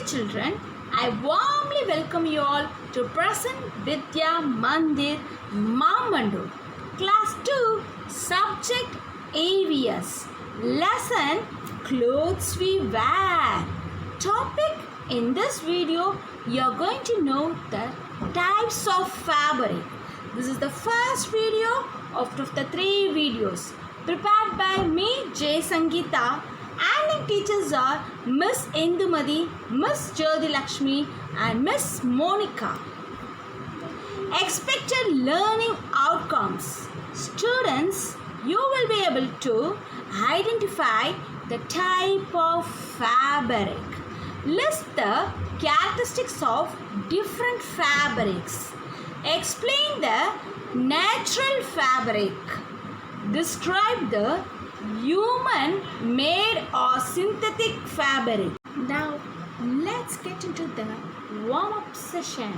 children, I warmly welcome you all to Prasanna Vidya Mandir Mammandur Class 2 Subject AVS Lesson Clothes We Wear. Topic in this video, you are going to know the types of fabric. This is the first video of the 3 videos prepared by me, J. Sangeeta, and teachers are Miss Indumati, Miss Jyoti Lakshmi and Miss Monica. Expected learning outcomes. Students, you will be able to identify the type of fabric. List the characteristics of different fabrics. Explain the natural fabric. Describe the human made or synthetic fabric. Now let's get into the warm-up session.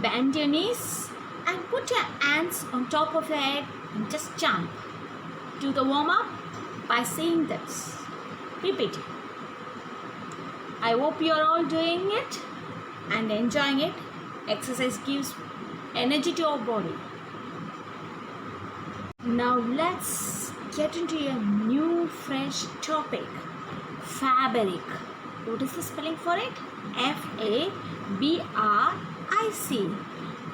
Bend your knees and put your hands on top of your head and just jump. Do the warm-up by saying this. Repeat it. I hope you are all doing it and enjoying it. Exercise gives energy to our body. Now let's get into a new fresh topic. Fabric. What is the spelling for it? Fabric.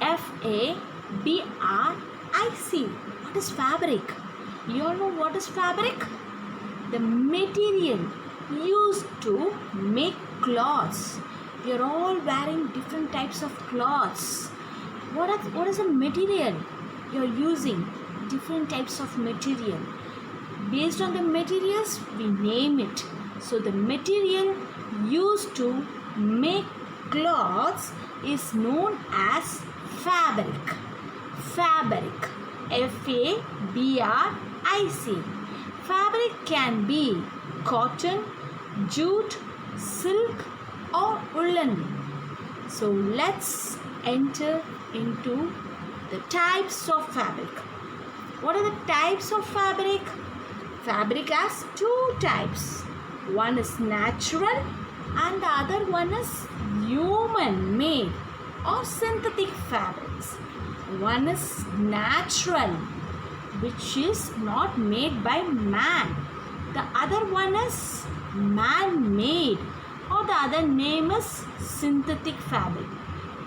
Fabric. What is fabric? You all know what is fabric? The material used to make clothes. We are all wearing different types of clothes. What is the material you are using? Different types of material. Based on the materials, we name it. So the material used to make clothes is known as fabric. Fabric. Fabric. Fabric can be cotton, jute, silk or woolen. So let's enter into the types of fabric. What are the types of fabric? Fabric has 2 types. One is natural and the other one is human made or synthetic fabrics. One is natural, which is not made by man. The other one is man-made, or the other name is synthetic fabric.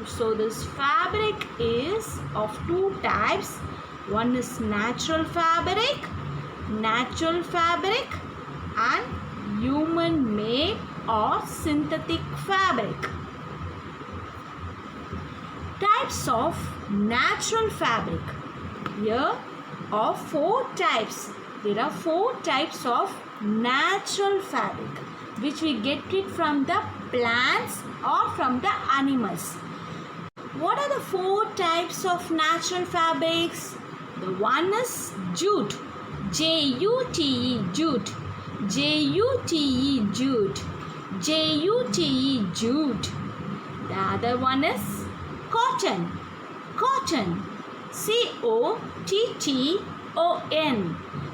So this fabric is of 2 types. One is natural fabric and human made or synthetic fabric. Types of natural fabric. Here are 4 types. There are 4 types of natural fabric which we get it from the plants or from the animals. What are the 4 types of natural fabrics? The one is jute. J-U-T-E, jute. J-U-T-E, jute. J-U-T-E, jute. The other one is cotton. Cotton. C-O-T-T-O-N.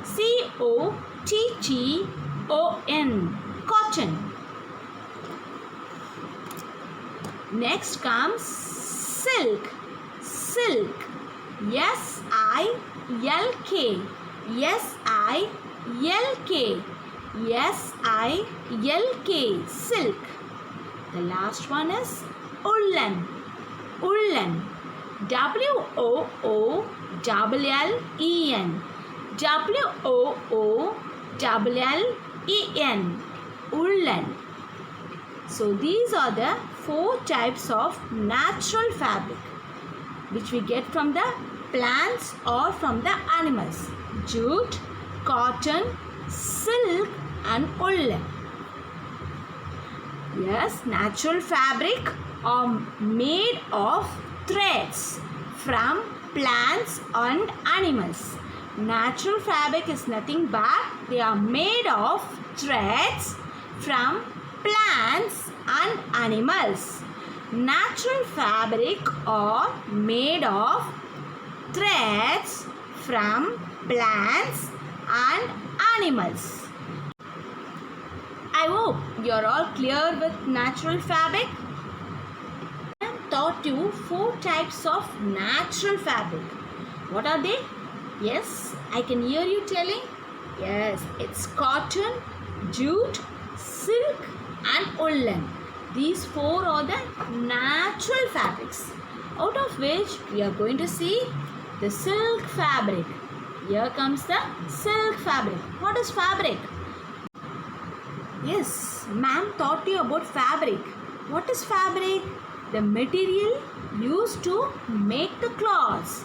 C-O-T-T-O-N. Cotton. Next comes silk. Silk. S-I-L-K. S-I-L-K. S-I-L-K. Silk. The last one is woolen. Woolen. W-O-O-L-L-E-N. W-O-O-L-L-E-N. Woolen. So these are the 4 types of natural fabric which we get from the plants or from the animals. Jute, cotton, silk and woolen. Yes, natural fabric are made of threads from plants and animals. Natural fabric is nothing but they are made of threads from plants and animals. Natural fabric are made of threads from plants and animals. I hope you're all clear with natural fabric. I taught you 4 types of natural fabric. What are they? Yes, I can hear you telling. Yes, it's cotton, jute, silk and woolen. These 4 are the natural fabrics, out of which we are going to see the silk fabric. Here comes the silk fabric. What is fabric? Yes, ma'am taught you about fabric. What is fabric? The material used to make the clothes.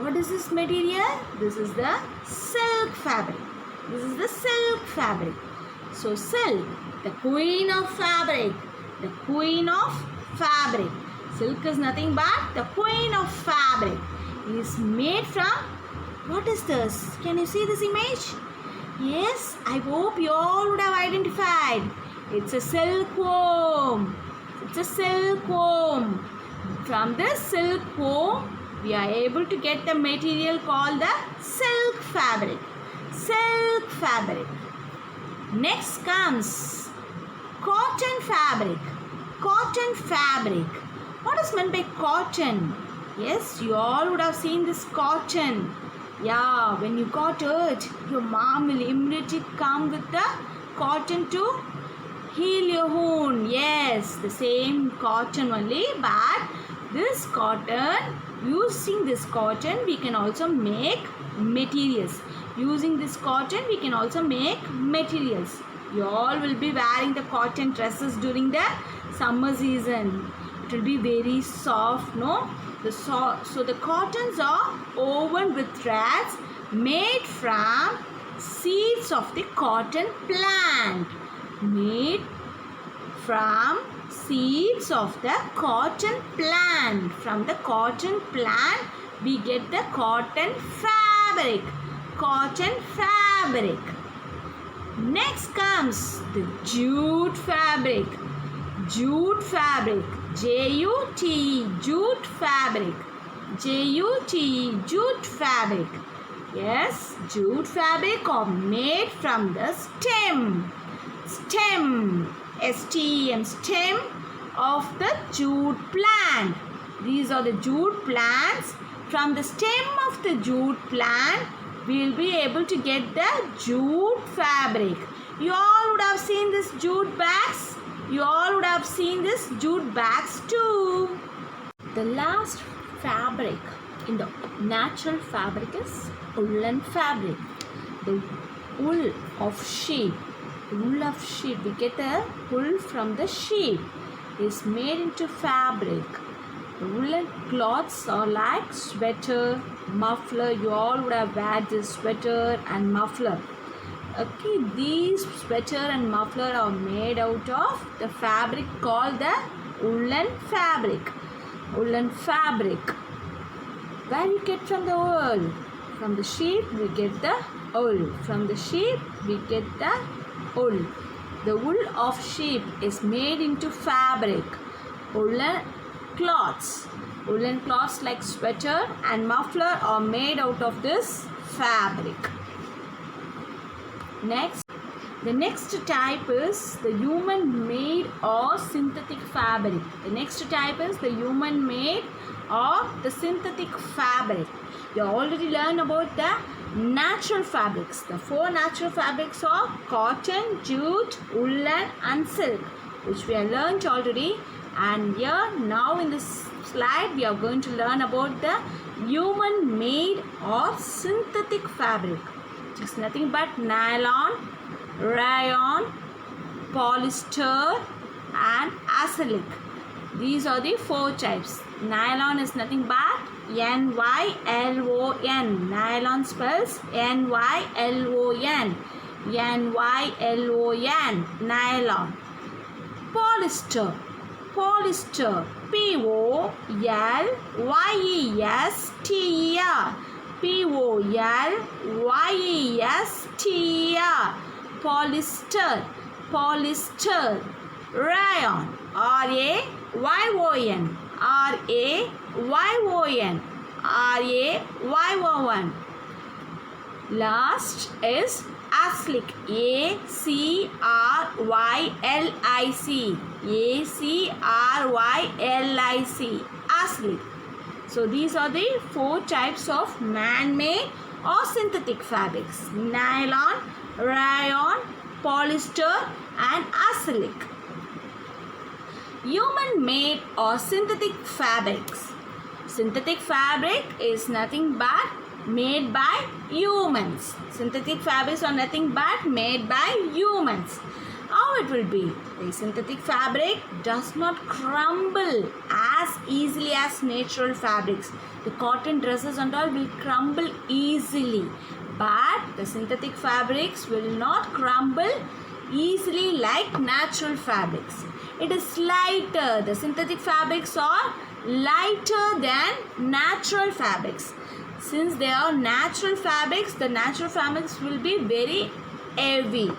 What is this material? This is the silk fabric. This is the silk fabric. So silk, the queen of fabric. The queen of fabric. Silk is nothing but the queen of fabric. It is made from, what is this? Can you see this image? Yes, I hope you all would have identified. It's a silkworm. It's a silkworm. From this silkworm, we are able to get the material called the silk fabric. Silk fabric. Next comes cotton fabric. Cotton fabric. What is meant by cotton? Yes, you all would have seen this cotton. Yeah, when you got hurt, your mom will immediately come with the cotton to heal your wound. Yes, the same cotton only, but this cotton, using this cotton, we can also make materials. Using this cotton, we can also make materials. You all will be wearing the cotton dresses during the summer season. It will be very soft, no? So the cottons are woven with threads made from seeds of the cotton plant. Made from seeds of the cotton plant. From the cotton plant, we get the cotton fabric. Cotton fabric. Next comes the jute fabric. Jute fabric. J-U-T, jute fabric. J-U-T, jute fabric. Yes, jute fabric are made from the stem. Stem. S-T-E-M, stem of the jute plant. These are the jute plants. From the stem of the jute plant, we will be able to get the jute fabric. You all would have seen this jute bags. You all would have seen this jute bags too. The last fabric in the natural fabric is woolen fabric. The wool of sheep. The wool of sheep. We get the wool from the sheep. Is made into fabric. The woolen cloths are like sweater, muffler. You all would have had this sweater and muffler. Okay, these sweater and muffler are made out of the fabric called the woolen fabric. Woolen fabric. Where you get from the wool? From the sheep we get the wool. From the sheep we get the wool. The wool of sheep is made into fabric. Woolen cloths. Woolen cloths like sweater and muffler are made out of this fabric. Next, the next type is the human-made or synthetic fabric. The next type is the human-made or the synthetic fabric. You already learned about the natural fabrics. The 4 natural fabrics are cotton, jute, woolen and silk, which we have learned already. And here now in this slide we are going to learn about the human-made or synthetic fabric. It's nothing but nylon, rayon, polyester and acrylic. These are the 4 types. Nylon is nothing but N-Y-L-O-N. Nylon spells N-Y-L-O-N. N-Y-L-O-N. Nylon. Polyester. Polyester. P-O-L-Y-E-S-T-E-R. P-O-L-Y-E-S-T-E-R. Polyester. Polyester. Rayon. R-A-Y-O-N. R-A-Y-O-N. R-A-Y-O-N. Last is Acrylic. A-C-R-Y-L-I-C. A-C-R-Y-L-I-C. Acrylic. So these are the 4 types of man-made or synthetic fabrics: nylon, rayon, polyester and acrylic. Human-made or synthetic fabrics. Synthetic fabric is nothing but made by humans. Synthetic fabrics are nothing but made by humans. How it will be? The synthetic fabric does not crumble as easily as natural fabrics. The cotton dresses and all will crumble easily, but the synthetic fabrics will not crumble easily like natural fabrics. It is lighter. The synthetic fabrics are lighter than natural fabrics. Since they are natural fabrics, the natural fabrics will be very heavy,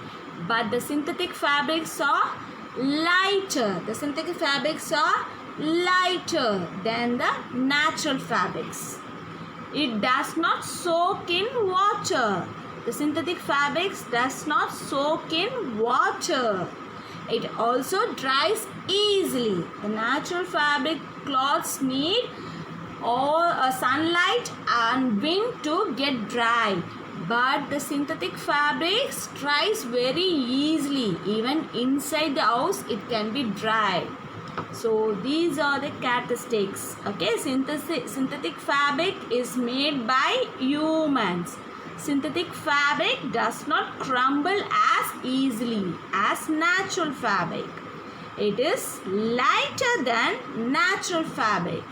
but the synthetic fabrics are lighter. The synthetic fabrics are lighter than the natural fabrics. It does not soak in water. The synthetic fabrics does not soak in water. It also dries easily. The natural fabric cloths need or sunlight and wind to get dry, but the synthetic fabrics dries very easily. Even inside the house it can be dry. So these are the characteristics. Okay, synthetic fabric is made by humans. Synthetic fabric does not crumble as easily as natural fabric. It is lighter than natural fabric.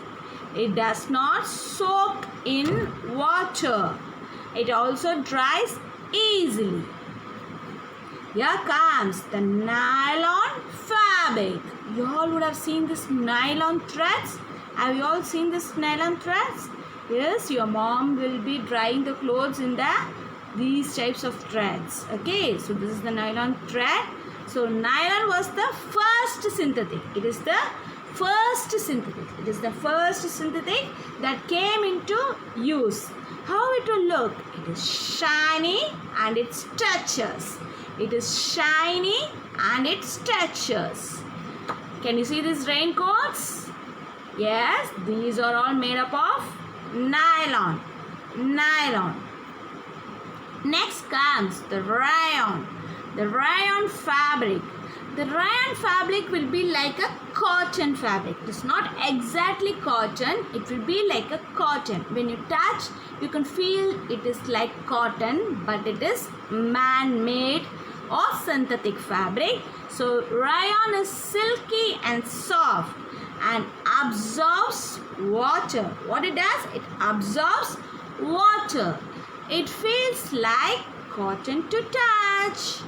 It does not soak in water. It also dries easily. Here comes the nylon fabric. You all would have seen this nylon threads. Have you all seen this nylon threads? Yes, your mom will be drying the clothes in these types of threads. Okay, so this is the nylon thread. So nylon was the first synthetic. It is the first synthetic. It is the first synthetic that came into use. How it will look? It is shiny and it stretches. It is shiny and it stretches. Can you see these raincoats? Yes, these are all made up of nylon. Nylon. Next comes the rayon. The rayon fabric. The rayon fabric will be like a cotton fabric. It is not exactly cotton. It will be like a cotton. When you touch, you can feel it is like cotton, but it is man-made or synthetic fabric. So rayon is silky and soft and absorbs water. What it does? It absorbs water. It feels like cotton to touch,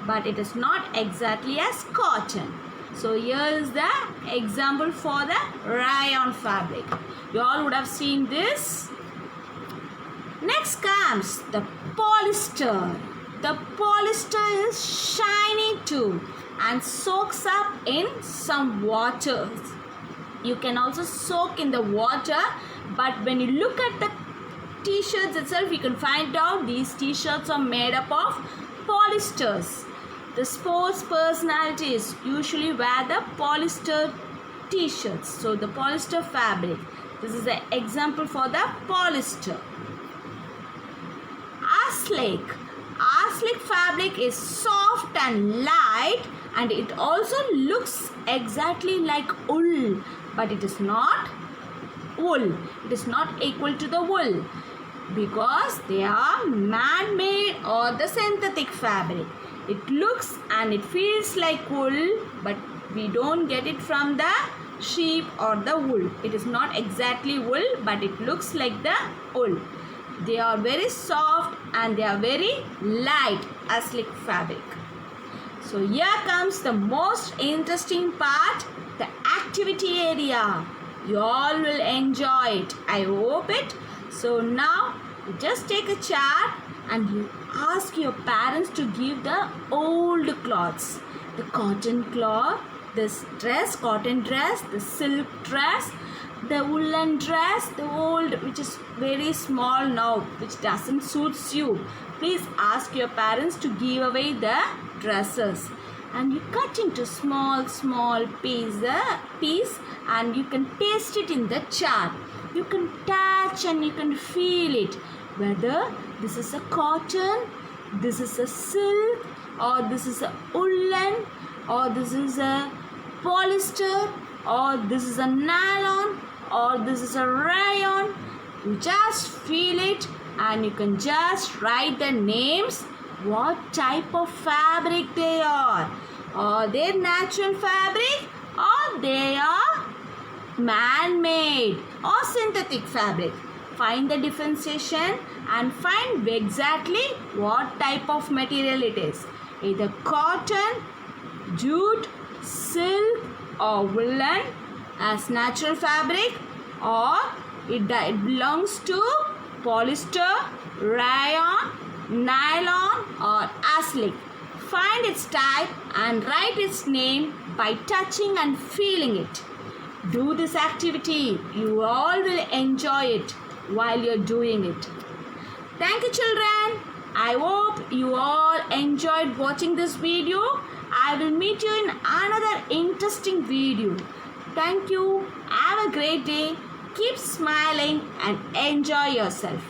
but it is not exactly as cotton. So here is the example for the rayon fabric. You all would have seen this. Next comes the polyester. The polyester is shiny too and soaks up in some water. You can also soak in the water, but when you look at the t-shirts itself, you can find out these t-shirts are made up of polyesters. The sports personalities usually wear the polyester t-shirts. So the polyester fabric. This is the example for the polyester. Acrylic. Acrylic fabric is soft and light, and it also looks exactly like wool, but it is not wool. It is not equal to the wool because they are man-made or the synthetic fabric. It looks and it feels like wool, but we don't get it from the sheep or the wool. It is not exactly wool, but it looks like the wool. They are very soft and they are very light, acrylic fabric. So here comes the most interesting part, the activity area. You all will enjoy it. I hope it. So now you just take a chart and you ask your parents to give the old cloths. The cotton cloth, this dress, cotton dress, the silk dress, the woolen dress, the old which is very small now, which doesn't suits you. please ask your parents to give away the dresses. And you cut into small piece and you can paste it in the chart. You can touch and you can feel it, whether this is a cotton, this is a silk, or this is a woolen, or this is a polyester, or this is a nylon, or this is a rayon. You just feel it and you can just write the names, what type of fabric they are. Are they natural fabric or they are man-made or synthetic fabric? Find the differentiation and find exactly what type of material it is. Either cotton, jute, silk or woolen as natural fabric, or it belongs to polyester, rayon, nylon or acrylic. Find its type and write its name by touching and feeling it. Do this activity. You all will enjoy it while you're doing it. Thank you, children. I hope you all enjoyed watching this video. I will meet you in another interesting video. Thank you. Have a great day. Keep smiling and enjoy yourself.